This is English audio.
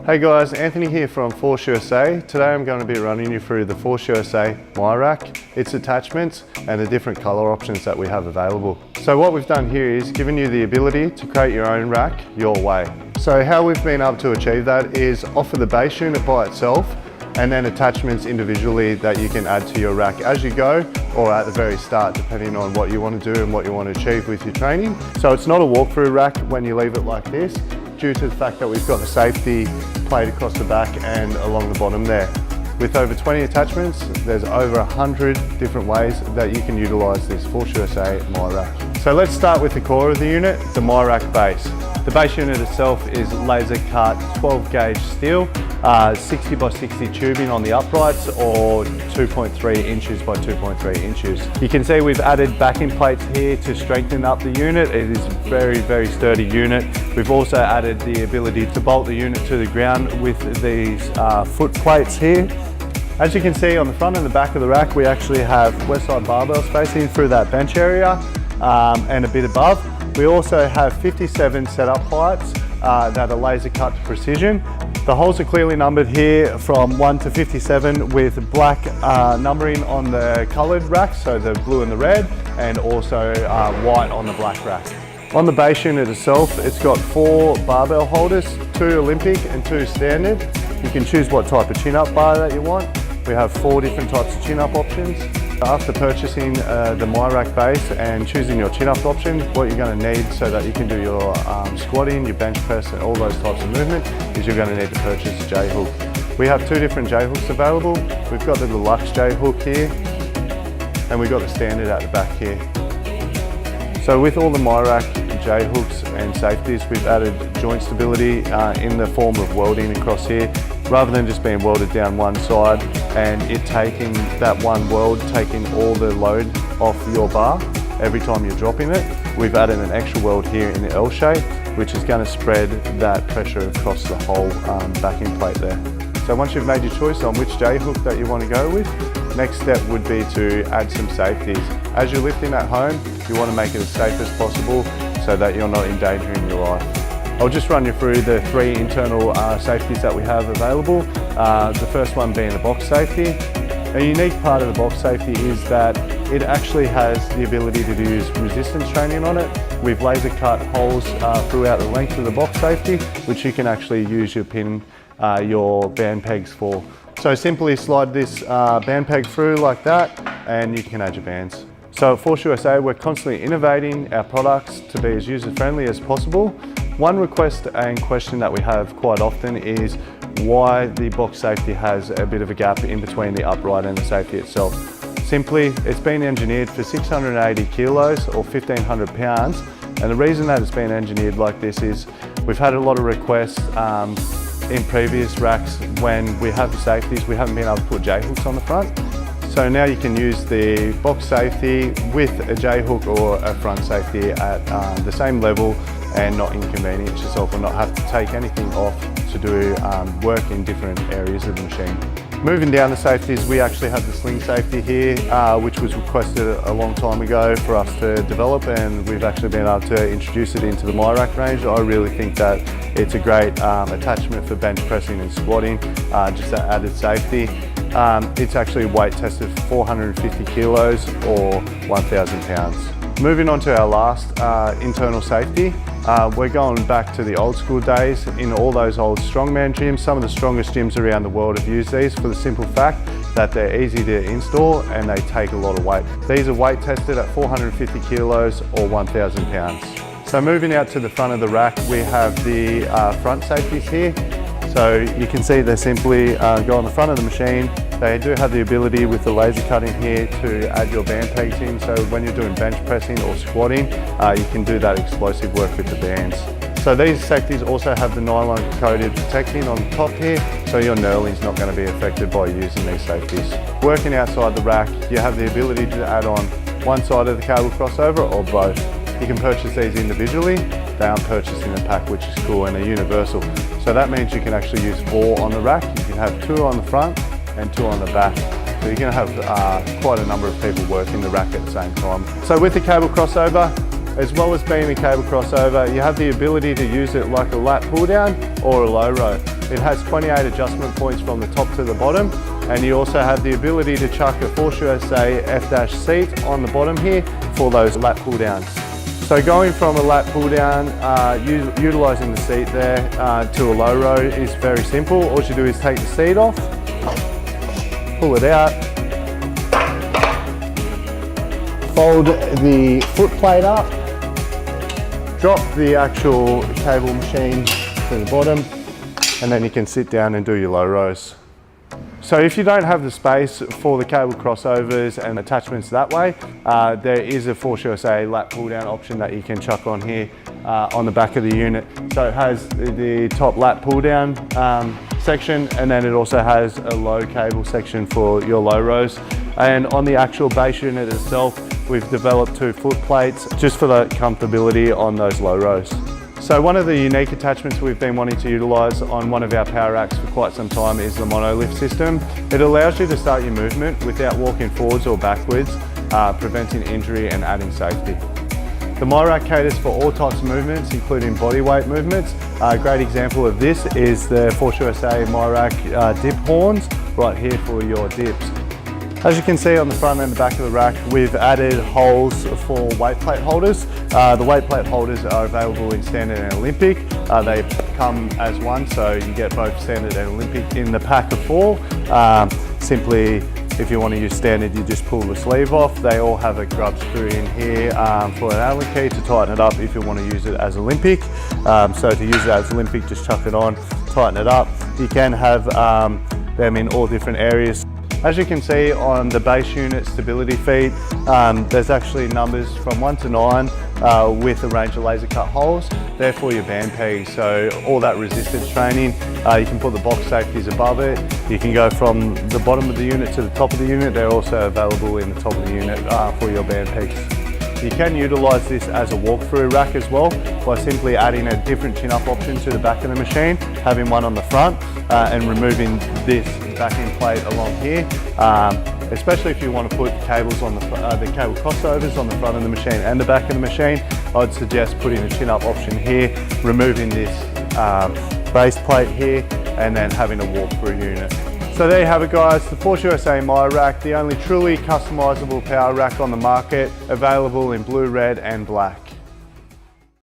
Hey guys, Anthony here from Force USA. Today I'm going to be running you through the Force USA MyRack, its attachments and the different color options that we have available. So what we've done here is given you the ability to create your own rack your way. So how we've been able to achieve that is offer the base unit by itself and then attachments individually that you can add to your rack as you go or at the very start, depending on what you want to do and what you want to achieve with your training. So it's not a walkthrough rack when you leave it like this, due to the fact that we've got the safety plate across the back and along the bottom there. With over 20 attachments, there's over 100 different ways that you can utilize this Force USA MyRack. So let's start with the core of the unit, the MyRack base. The base unit itself is laser cut 12 gauge steel, 60 by 60 tubing on the uprights or 2.3 inches by 2.3 inches. You can see we've added backing plates here to strengthen up the unit. It is a very sturdy unit. We've also added the ability to bolt the unit to the ground with these foot plates here. As you can see on the front and the back of the rack, we actually have west side barbell spacing through that bench area and a bit above. We also have 57 setup heights that are laser cut to precision. The holes are clearly numbered here from 1 to 57 with black numbering on the coloured racks, so the blue and the red, and also white on the black rack. On the base unit itself, it's got 4 barbell holders, 2 Olympic and 2 standard. You can choose what type of chin-up bar that you want. We have 4 different types of chin-up options. After purchasing the MyRack base and choosing your chin-up option, what you're going to need so that you can do your squatting, your bench press and all those types of movement is you're going to need to purchase a J-hook. We have 2 different J-hooks available. We've got the deluxe J-hook here and we've got the standard at the back here. So with all the MyRack J-hooks and safeties, we've added joint stability in the form of welding across here. Rather than just being welded down one side and it taking that one weld, taking all the load off your bar every time you're dropping it, we've added an extra weld here in the L shape, which is going to spread that pressure across the whole backing plate there. So once you've made your choice on which J-hook that you want to go with, next step would be to add some safeties. As you're lifting at home, you want to make it as safe as possible so that you're not endangering your life. I'll just run you through the 3 internal safeties that we have available. The first one being the box safety. A unique part of the box safety is that it actually has the ability to use resistance training on it. We've laser cut holes throughout the length of the box safety, which you can actually use your pin, your band pegs for. So simply slide this band peg through like that and you can add your bands. So at Force USA, we're constantly innovating our products to be as user-friendly as possible. One request and question that we have quite often is why the box safety has a bit of a gap in between the upright and the safety itself. Simply, it's been engineered for 680 kilos or 1,500 pounds. And the reason that it's been engineered like this is we've had a lot of requests in previous racks when we have the safeties, we haven't been able to put J-hooks on the front. So now you can use the box safety with a J-hook or a front safety at the same level and not inconvenience yourself or not have to take anything off to do work in different areas of the machine. Moving down the safeties, we actually have the sling safety here, which was requested a long time ago for us to develop, and we've actually been able to introduce it into the MyRack range. I really think that it's a great attachment for bench pressing and squatting, just that added safety. It's actually weight tested for 450 kilos or 1,000 pounds. Moving on to our last internal safety, we're going back to the old school days in all those old strongman gyms. Some of the strongest gyms around the world have used these for the simple fact that they're easy to install and they take a lot of weight. These are weight tested at 450 kilos or 1,000 pounds. So moving out to the front of the rack, we have the front safeties here. So you can see they simply go on the front of the machine. They do have the ability with the laser cutting here to add your band pegs in, so when you're doing bench pressing or squatting, you can do that explosive work with the bands. So these safeties also have the nylon coated protecting on the top here, so your knurling's not going to be affected by using these safeties. Working outside the rack, you have the ability to add on one side of the cable crossover or both. You can purchase these individually. They aren't purchased in a pack, which is cool, and they're universal. So that means you can actually use 4 on the rack. You can have 2 on the front and 2 on the back. So you're going to have quite a number of people working the rack at the same time. So with the cable crossover, as well as being a cable crossover, you have the ability to use it like a lat pull down or a low row. It has 28 adjustment points from the top to the bottom, and you also have the ability to chuck a Force USA F- seat on the bottom here for those lat pull downs. So going from a lat pull down, utilising the seat there to a low row is very simple. All you do is take the seat off, pull it out, fold the foot plate up, drop the actual cable machine to the bottom, and then you can sit down and do your low rows. So if you don't have the space for the cable crossovers and attachments that way, there is a Force USA lat pull down option that you can chuck on here on the back of the unit. So it has the top lat pull down section, and then it also has a low cable section for your low rows. And on the actual base unit itself, we've developed 2 foot plates just for the comfortability on those low rows. So one of the unique attachments we've been wanting to utilise on one of our power racks for quite some time is the monolift system. It allows you to start your movement without walking forwards or backwards, preventing injury and adding safety. The MyRack caters for all types of movements, including body weight movements. A great example of this is the Force USA MyRack dip horns right here for your dips. As you can see on the front and the back of the rack, we've added holes for weight plate holders. The weight plate holders are available in standard and Olympic. They come as one, so you get both standard and Olympic in the pack of 4. Simply, if you want to use standard, you just pull the sleeve off. They all have a grub screw in here for an Allen key to tighten it up if you want to use it as Olympic. So to use it as Olympic, just chuck it on, tighten it up. You can have them in all different areas. As you can see on the base unit stability feet, there's actually numbers from 1 to 9 with a range of laser cut holes. They're for your band pegs, so all that resistance training. You can put the box safeties above it. You can go from the bottom of the unit to the top of the unit. They're also available in the top of the unit for your band pegs. You can utilise this as a walk-through rack as well by simply adding a different chin-up option to the back of the machine, having one on the front and removing this backing plate along here. Especially if you want to put cables on the cable crossovers on the front of the machine and the back of the machine, I'd suggest putting a chin-up option here, removing this base plate here, and then having a walk-through unit. So there you have it, guys, the Force USA MyRack, the only truly customisable power rack on the market, available in blue, red and black.